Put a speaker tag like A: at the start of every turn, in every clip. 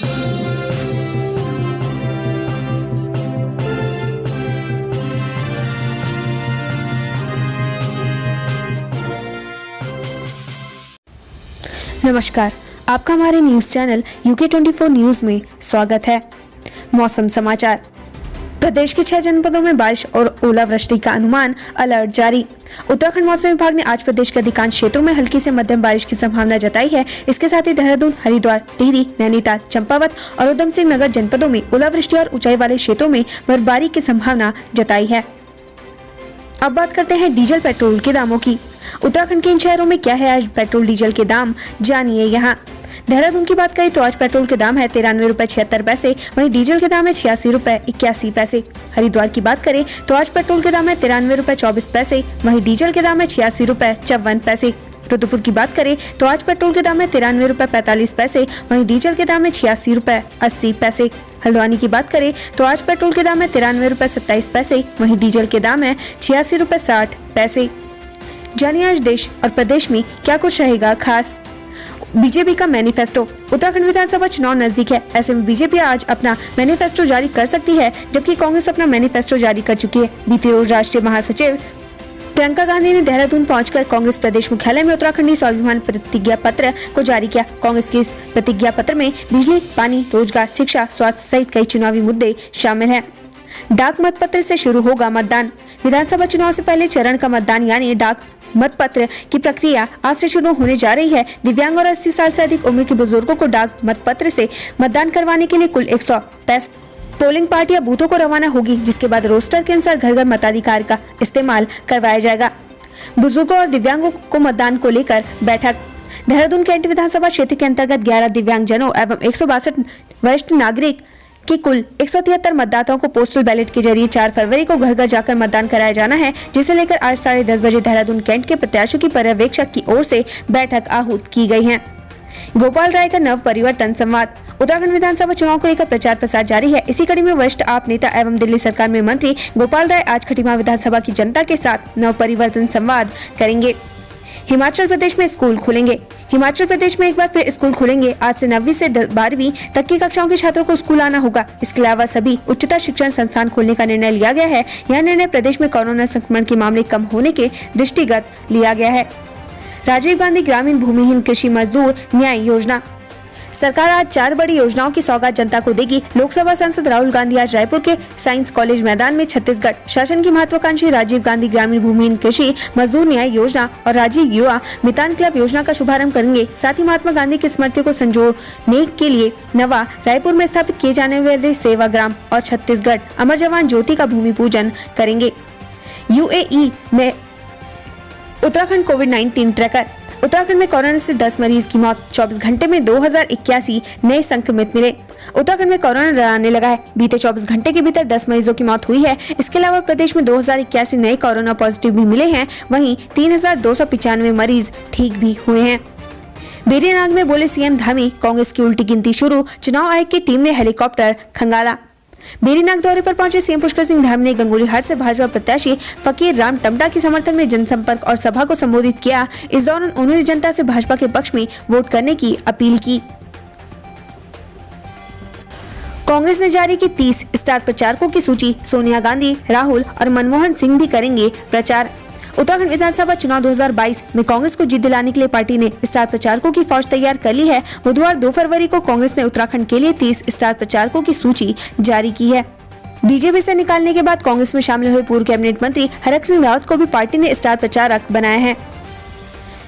A: नमस्कार, आपका हमारे न्यूज चैनल UK24 न्यूज में स्वागत है। मौसम समाचार। प्रदेश के 6 जनपदों में बारिश और ओलावृष्टि का अनुमान, अलर्ट जारी। उत्तराखंड मौसम विभाग ने आज प्रदेश के अधिकांश क्षेत्रों में हल्की से मध्यम बारिश की संभावना जताई है। इसके साथ ही देहरादून, हरिद्वार, टिहरी, नैनीताल, चंपावत और उधम सिंह नगर जनपदों में ओलावृष्टि और ऊंचाई वाले क्षेत्रों में बर्फबारी की संभावना जताई है। अब बात करते हैं डीजल पेट्रोल के दामों की। उत्तराखंड के इन शहरों में क्या है आज पेट्रोल डीजल के दाम, जानिए यहाँ। देहरादून की बात करें तो आज पेट्रोल के दाम है 93 रुपए 76 पैसे, वहीं डीजल के दाम है 86 रुपए 81 पैसे। हरिद्वार की बात करें तो आज पेट्रोल के दाम है 93 रुपए 24 पैसे, वहीं डीजल के दाम है 86 रुपए 54 पैसे। रुद्रपुर की बात करें तो आज पेट्रोल के दाम है 93 रुपए 45 पैसे, वहीं डीजल के दाम है 86 रुपए 80 पैसे। हल्द्वानी की बात करें तो आज पेट्रोल के दाम है 93 रुपए 27 पैसे, वहीं डीजल के दाम है 86 रुपए 60 पैसे। जानिए आज देश और प्रदेश में क्या कुछ रहेगा खास। बीजेपी का मैनिफेस्टो। उत्तराखंड विधानसभा चुनाव नजदीक है, ऐसे में बीजेपी आज अपना मैनिफेस्टो जारी कर सकती है, जबकि कांग्रेस अपना मैनिफेस्टो जारी कर चुकी है। बीते रोज राष्ट्रीय महासचिव प्रियंका गांधी ने देहरादून पहुंचकर कांग्रेस प्रदेश मुख्यालय में उत्तराखंडी स्वाभिमान प्रतिज्ञा पत्र को जारी किया। कांग्रेस के इस प्रतिज्ञा पत्र में बिजली, पानी, रोजगार, शिक्षा, स्वास्थ्य सहित कई चुनावी मुद्दे शामिल हैं। डाक मतपत्र से शुरू होगा मतदान। विधानसभा चुनाव से पहले चरण का मतदान यानी डाक मतपत्र की प्रक्रिया आज से शुरू होने जा रही है। दिव्यांग और 80 साल से अधिक उम्र के बुजुर्गों को डाक मतपत्र से मतदान करवाने के लिए कुल 165 पोलिंग पार्टियां बूथों को रवाना होगी, जिसके बाद रोस्टर के अनुसार घर घर मताधिकार का इस्तेमाल करवाया जाएगा। बुजुर्गों और दिव्यांगों को मतदान को लेकर बैठक। देहरादून कैंट विधानसभा क्षेत्र के अंतर्गत 11 दिव्यांगजनों एवं 162 वरिष्ठ नागरिक कि कुल 173 मतदाताओं को पोस्टल बैलेट के जरिए 4 फरवरी को घर घर जाकर मतदान कराया जाना है, जिसे लेकर आज 10:30 बजे देहरादून कैंट के प्रत्याशियों की पर्यवेक्षक की ओर से बैठक आहूत की गई है। गोपाल राय का नव परिवर्तन संवाद। उत्तराखंड विधानसभा चुनाव को लेकर प्रचार प्रसार जारी है। इसी कड़ी में वरिष्ठ आप नेता एवं दिल्ली सरकार में मंत्री गोपाल राय आज खटीमा विधानसभा की जनता के साथ नव परिवर्तन संवाद करेंगे। हिमाचल प्रदेश में स्कूल खुलेंगे। हिमाचल प्रदेश में एक बार फिर स्कूल खुलेंगे। आज से 9वीं से 12वीं तक की कक्षाओं के छात्रों को स्कूल आना होगा। इसके अलावा सभी उच्चतर शिक्षण संस्थान खोलने का निर्णय लिया गया है। यह निर्णय प्रदेश में कोरोना संक्रमण के मामले कम होने के दृष्टिगत लिया गया है। राजीव गांधी ग्रामीण भूमिहीन कृषि मजदूर न्याय योजना। सरकार आज 4 बड़ी योजनाओं की सौगात जनता को देगी। लोकसभा सांसद राहुल गांधी आज रायपुर के साइंस कॉलेज मैदान में छत्तीसगढ़ शासन की महत्वाकांक्षी राजीव गांधी ग्रामीण भूमिहीन कृषि मजदूर न्याय योजना और राजीव युवा मितान क्लब योजना का शुभारंभ करेंगे। साथ ही महात्मा गांधी की स्मृति को संजोने के लिए नवा रायपुर में स्थापित किए जाने वाले सेवाग्राम और छत्तीसगढ़ अमर जवान ज्योति का भूमि पूजन करेंगे। UAE में उत्तराखंड कोविड-19 ट्रैकर। उत्तराखंड में कोरोना से 10 मरीज की मौत। 24 घंटे में 2081 नए संक्रमित मिले। उत्तराखंड में कोरोना डराने लगा है। बीते 24 घंटे के भीतर 10 मरीजों की मौत हुई है। इसके अलावा प्रदेश में 2081 नए कोरोना पॉजिटिव भी मिले हैं। वहीं 3295 मरीज ठीक भी हुए हैं। बेरीनाग में बोले सीएम धामी, कांग्रेस की उल्टी गिनती शुरू। चुनाव आयोग की टीम ने हेलीकॉप्टर खंगाला। बेरीनाग दौरे पर पहुंचे सीएम पुष्कर सिंह धामी ने गंगोलीहाट से भाजपा प्रत्याशी फकीर राम टमटा के समर्थन में जनसंपर्क और सभा को संबोधित किया। इस दौरान उन्होंने जनता से भाजपा के पक्ष में वोट करने की अपील की। कांग्रेस ने जारी की 30 स्टार प्रचारकों की सूची। सोनिया गांधी, राहुल और मनमोहन सिंह भी करेंगे प्रचार। उत्तराखंड विधानसभा चुनाव 2022 में कांग्रेस को जीत दिलाने के लिए पार्टी ने स्टार प्रचारकों की फौज तैयार कर ली है। बुधवार 2 फरवरी को कांग्रेस ने उत्तराखंड के लिए 30 स्टार प्रचारकों की सूची जारी की है। बीजेपी से निकालने के बाद कांग्रेस में शामिल हुए पूर्व कैबिनेट मंत्री हरक सिंह रावत को भी पार्टी ने स्टार प्रचारक बनाया है।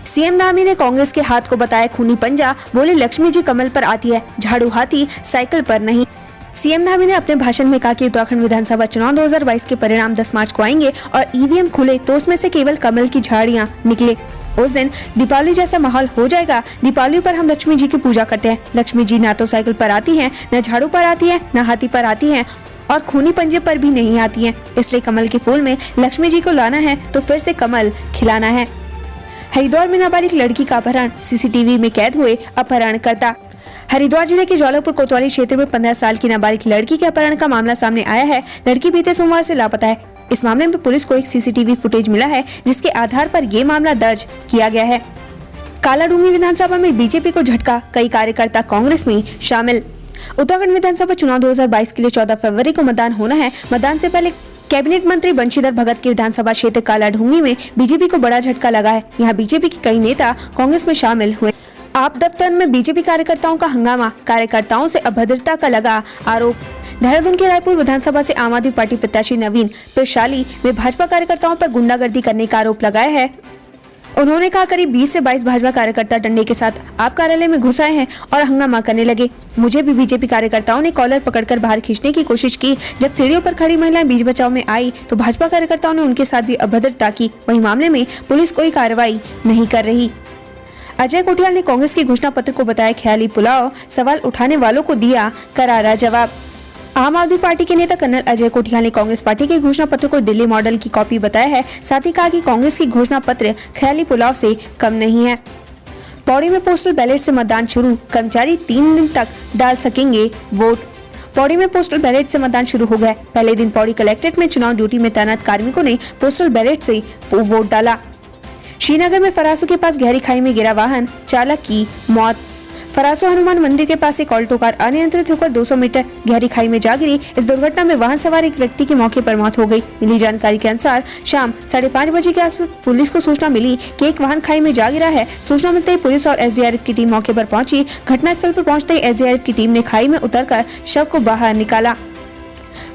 A: सीएम धामी ने कांग्रेस के हाथ को बताया खूनी पंजा। बोले लक्ष्मी जी कमल पर आती है, झाड़ू हाथी साइकिल पर नहीं। सीएम धामी ने अपने भाषण में कहा कि उत्तराखंड विधानसभा चुनाव 2022 के परिणाम 10 मार्च को आएंगे और ईवीएम खुले तो उसमें से केवल कमल की झाड़ियां निकले। उस दिन दीपावली जैसा माहौल हो जाएगा। दीपावली पर हम लक्ष्मी जी की पूजा करते हैं। लक्ष्मी जी ना तो साइकिल पर आती हैं, न झाड़ू पर आती हैं, न हाथी पर आती हैं और खूनी पंजे पर भी नहीं आती हैं। इसलिए कमल के फूल में लक्ष्मी जी को लाना है तो फिर से कमल खिलाना है। हरिद्वार में नाबालिग लड़की का अपहरण। सीसीटीवी में कैद हुए अपहरणकर्ता। हरिद्वार जिले के ज्वालापुर कोतवाली क्षेत्र में 15 साल की नाबालिग लड़की के अपहरण का मामला सामने आया है। लड़की बीते सोमवार से लापता है। इस मामले में पुलिस को एक सीसीटीवी फुटेज मिला है, जिसके आधार पर ये मामला दर्ज किया गया है। कालाडूंगी विधानसभा में बीजेपी को झटका, कई कार्यकर्ता कांग्रेस में शामिल। उत्तराखंड विधानसभा चुनाव 2022 के लिए 14 फरवरी को मतदान होना है। मतदान से पहले कैबिनेट मंत्री बंशीधर भगत के विधानसभा क्षेत्र कालाढूंगी में बीजेपी को बड़ा झटका लगा है। यहाँ बीजेपी के कई नेता कांग्रेस में शामिल हुए। आप दफ्तर में बीजेपी कार्यकर्ताओं का हंगामा, कार्यकर्ताओं से अभद्रता का लगा आरोप। देहरादून के रायपुर विधानसभा से आम आदमी पार्टी प्रत्याशी नवीन प्रशाली में भाजपा कार्यकर्ताओं पर गुंडागर्दी करने का आरोप लगाया है। उन्होंने कहा करीब 20 से 22 भाजपा कार्यकर्ता डंडे के साथ आप कार्यालय में घुस आए हैं और हंगामा करने लगे। मुझे भी बीजेपी कार्यकर्ताओं ने कॉलर पकड़कर बाहर खींचने की कोशिश की। जब सीढ़ियों पर खड़ी महिलाएं बीच बचाव में आई तो भाजपा कार्यकर्ताओं ने उनके साथ भी अभद्रता की। वहीं मामले में पुलिस कोई कार्रवाई नहीं कर रही। अजय कोठियाल ने कांग्रेस के घोषणा पत्र को बताया ख्याली पुलाव, सवाल उठाने वालों को दिया करारा जवाब। आम आदमी पार्टी के नेता कर्नल अजय कोठियाल ने कांग्रेस पार्टी के घोषणा पत्र को दिल्ली मॉडल की कॉपी बताया है। साथ ही कहा कि कांग्रेस की घोषणा पत्र ख्याली पुलाव से कम नहीं है। पौड़ी में पोस्टल बैलेट से मतदान शुरू, कर्मचारी 3 दिन तक डाल सकेंगे वोट। पौड़ी में पोस्टल बैलेट से मतदान शुरू हो गया। पहले दिन पौड़ी कलेक्ट्रेट में चुनाव ड्यूटी में तैनात कार्मिकों ने पोस्टल बैलेट से वोट डाला। श्रीनगर में फरासों के पास गहरी खाई में गिरा वाहन, चालक की मौत। फरासो हनुमान मंदिर के पास एक ऑल्टो कार अनियंत्रित होकर 200 मीटर गहरी खाई में जा गिरी। इस दुर्घटना में वाहन सवार एक व्यक्ति की मौके पर मौत हो गई। मिली जानकारी के अनुसार शाम 5:30 बजे के आसपास पुलिस को सूचना मिली कि एक वाहन खाई में जा गिरा है। सूचना मिलते ही पुलिस और एसडीआरएफ की टीम मौके पर पहुंची। घटनास्थल पर पहुंचते ही एसडीआरएफ की टीम ने खाई में उतरकर शव को बाहर निकाला।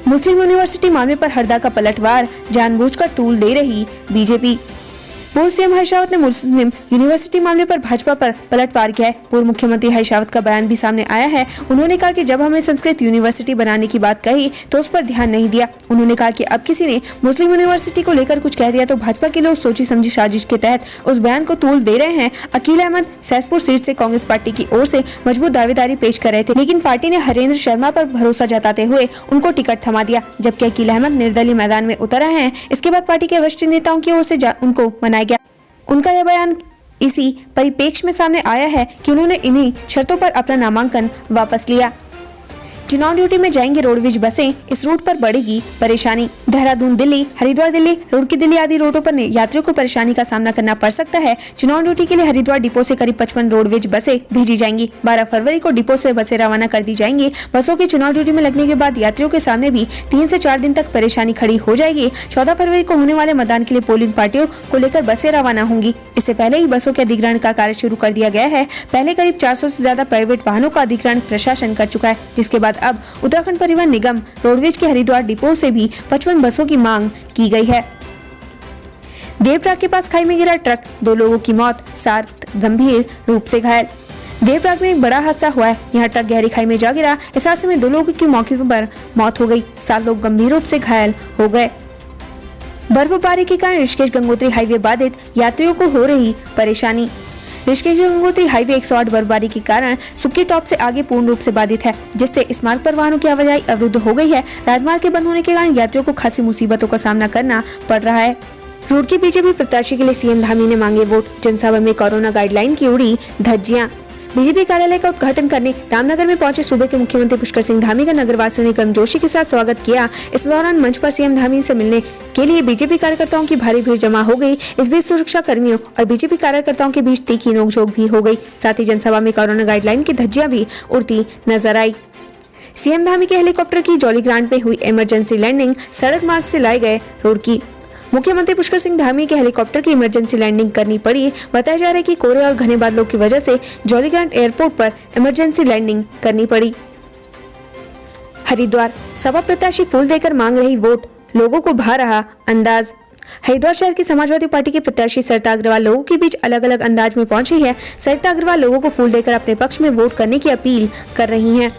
A: मुस्लिम यूनिवर्सिटी मामले पर हरदा का पलटवार, जानबूझकर तूल दे रही बीजेपी। पूर्व सीएम हरीश रावत ने मुस्लिम यूनिवर्सिटी मामले पर भाजपा पर पलटवार किया है। पूर्व मुख्यमंत्री हरीश रावत का बयान भी सामने आया है। उन्होंने कहा कि जब हमें संस्कृत यूनिवर्सिटी बनाने की बात कही तो उस पर ध्यान नहीं दिया। उन्होंने कहा कि अब किसी ने मुस्लिम यूनिवर्सिटी को लेकर कुछ कह दिया तो भाजपा के लोग सोची समझी साजिश के तहत उस बयान को तूल दे रहे हैं। अकील अहमद सैसपुर सीट से कांग्रेस पार्टी की ओर से मजबूत दावेदारी पेश कर रहे थे, लेकिन पार्टी ने हरेंद्र शर्मा पर भरोसा जताते हुए उनको टिकट थमा दिया, जबकि अकील अहमद निर्दलीय मैदान में उतर आए हैं। इसके बाद पार्टी के वरिष्ठ नेताओं की ओर से उनको मनाया गया। उनका यह बयान इसी परिप्रेक्ष्य में सामने आया है कि उन्होंने इन्हीं शर्तों पर अपना नामांकन वापस लिया। चुनाव ड्यूटी में जाएंगी रोडवेज बसें, इस रूट पर बढ़ेगी परेशानी। देहरादून दिल्ली, हरिद्वार दिल्ली, रुड़की दिल्ली आदि रूटों पर यात्रियों को परेशानी का सामना करना पड़ सकता है। चुनाव ड्यूटी के लिए हरिद्वार डिपो से करीब 55 रोडवेज बसें भेजी जाएंगी। 12 फरवरी को डिपो से बसें रवाना कर दी जाएंगी। बसों के चुनाव ड्यूटी में लगने के बाद यात्रियों के सामने भी 3 से 4 दिन तक परेशानी खड़ी हो जाएगी। 14 फरवरी को होने वाले मतदान के लिए पोलिंग पार्टियों को लेकर बसें रवाना होंगी। इससे पहले ही बसों के अधिग्रहण का कार्य शुरू कर दिया गया है। पहले करीब 400 से ज्यादा प्राइवेट वाहनों का अधिग्रहण प्रशासन कर चुका है, जिसके बाद अब उत्तराखंड परिवहन निगम रोडवेज के हरिद्वार डिपो से भी 55 बसों की मांग की गई है। देवप्रयाग के पास खाई में गिरा ट्रक, 2 लोगों की मौत, 7 गंभीर रूप से घायल। देवप्रयाग में एक बड़ा हादसा हुआ है। यहाँ ट्रक गहरी खाई में जा गिरा। इस हादसे में 2 लोगों की मौके पर मौत हो गई, 7 लोग गंभीर रूप से घायल हो गए। बर्फबारी के कारण ऋषिकेश गंगोत्री हाईवे बाधित, यात्रियों को हो रही परेशानी। ऋषिकेश गंगोत्री हाईवे 108 बर्फबारी के कारण सुक्की टॉप से आगे पूर्ण रूप से बाधित है, जिससे इस मार्ग पर वाहनों की आवाजाही अवरुद्ध हो गई है। राजमार्ग के बंद होने के कारण यात्रियों को खासी मुसीबतों का सामना करना पड़ रहा है। रुड़की बीजेपी प्रत्याशी के लिए सीएम धामी ने मांगे वोट, जनसभा में कोरोना गाइडलाइन की उड़ी धज्जियां। बीजेपी कार्यालय का उद्घाटन करने रामनगर में पहुंचे सूबे के मुख्यमंत्री पुष्कर सिंह धामी का नगरवासियों ने गर्मजोशी के साथ स्वागत किया। इस दौरान मंच पर सीएम धामी से मिलने के लिए बीजेपी कार्यकर्ताओं की भारी भीड़ जमा हो गई। इस बीच सुरक्षा कर्मियों और बीजेपी कार्यकर्ताओं के बीच तीखी नोकझोंक भी हो गई। साथ ही जनसभा में कोरोना गाइडलाइन की धज्जियां भी उड़ती नजर आई। सीएम धामी के हेलीकॉप्टर की जॉलीग्रांट में हुई इमरजेंसी लैंडिंग, सड़क मार्ग से लाए गए रुड़की। मुख्यमंत्री पुष्कर सिंह धामी के हेलीकॉप्टर की इमरजेंसी लैंडिंग करनी पड़ी। बताया जा रहा है कि कोहरे और घने बादलों की वजह से जॉलीग्रांट एयरपोर्ट पर इमरजेंसी लैंडिंग करनी पड़ी। हरिद्वार, सपा प्रत्याशी फूल देकर मांग रही वोट, लोगों को भा रहा अंदाज। हरिद्वार शहर की समाजवादी पार्टी के प्रत्याशी सरिता अग्रवाल लोगों के बीच अलग अलग अंदाज में पहुंची है। सरिता अग्रवाल लोगों को फूल देकर अपने पक्ष में वोट करने की अपील कर रही हैं।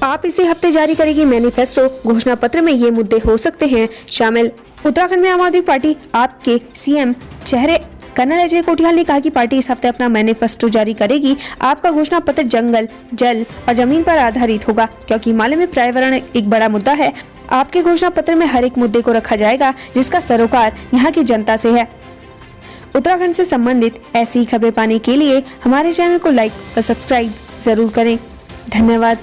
A: आप इसी हफ्ते जारी करेगी मैनिफेस्टो, घोषणा पत्र में ये मुद्दे हो सकते हैं शामिल। उत्तराखंड में आम आदमी पार्टी आपके सीएम चेहरे कर्नल अजय कोठियाल ने कहा कि पार्टी इस हफ्ते अपना मैनिफेस्टो जारी करेगी। आपका घोषणा पत्र जंगल, जल और जमीन पर आधारित होगा, क्योंकि हिमालय में पर्यावरण एक बड़ा मुद्दा है। आपके घोषणा पत्र में हर एक मुद्दे को रखा जाएगा जिसका सरोकार यहाँ की जनता से है। उत्तराखंड से संबंधित ऐसी ही खबरें पाने के लिए हमारे चैनल को लाइक व सब्सक्राइब जरूर करें। धन्यवाद।